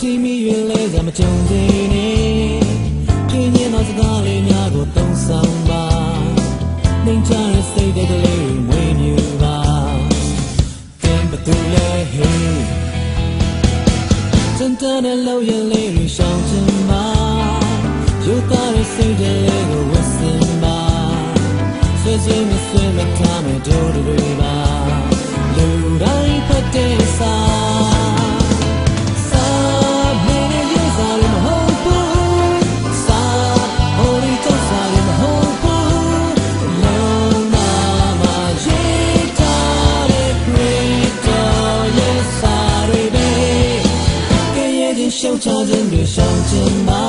တီမီရွေလဲစမကြုံသေးနဲ့ပြင်းရင်တော့စကားလေးများကိုသုံးဆောင်ပါနှိမ်ချတဲ့စိတ်တွေကလေးမွေးမြူပါကံဘသူလဲဟေးစံတန်းတဲ့လောက်ရလေးတွေရှောင်ချင်ပါယူသားတဲ့စိတ်တွေကိုဝတ်ဆင်ပါဆွေးဆွေးမဆွေးမထားမဲ့တို့တွေပါလူတိုင်းဖတ်တဲ့စာရှောက်ချခြင်းတွေရှောင်ခြင်းပါ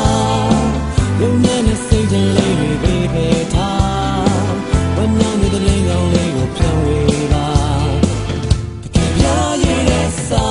ရုံနဲ့စိတ်တွေလေးတွေပေးပေးထားဝမ်းမြောက်တဲ့လေးကောင်းလေးကိုဖြောင်းဝေးပါတကယ်ပြရည်တဲ့စာ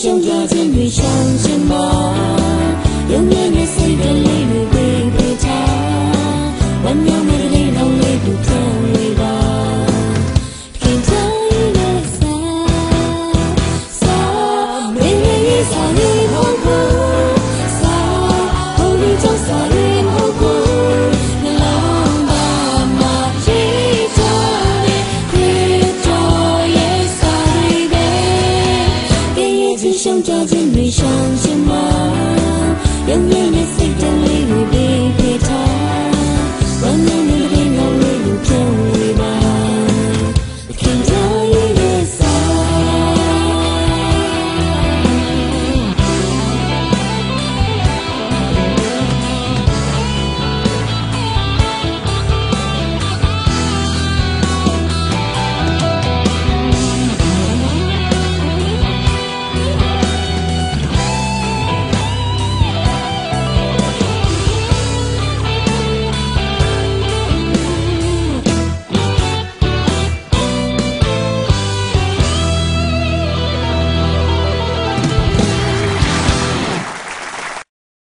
ရှောင်ကြခြင်းတွေရှောင်ခြင်းပါရုံနဲ့စိတ်တွေလေးတွေပေးပေးထားဝမ်းမြောက်တဲ့လေးကောင်းလေးကိုဖြောင်းဝေးပါခင်ဗျာရဲ့စာမင်းရဲ့စာလေးမဟုတ်ဘူးစာဟိုဒီကြောင့်စာလေးမဟုတ်ဘူးနှလုံးသားမှာရေးထားတဲ့ခရစ်တော်ရဲ့စာတွေပဲရှောင်ကြခြင်း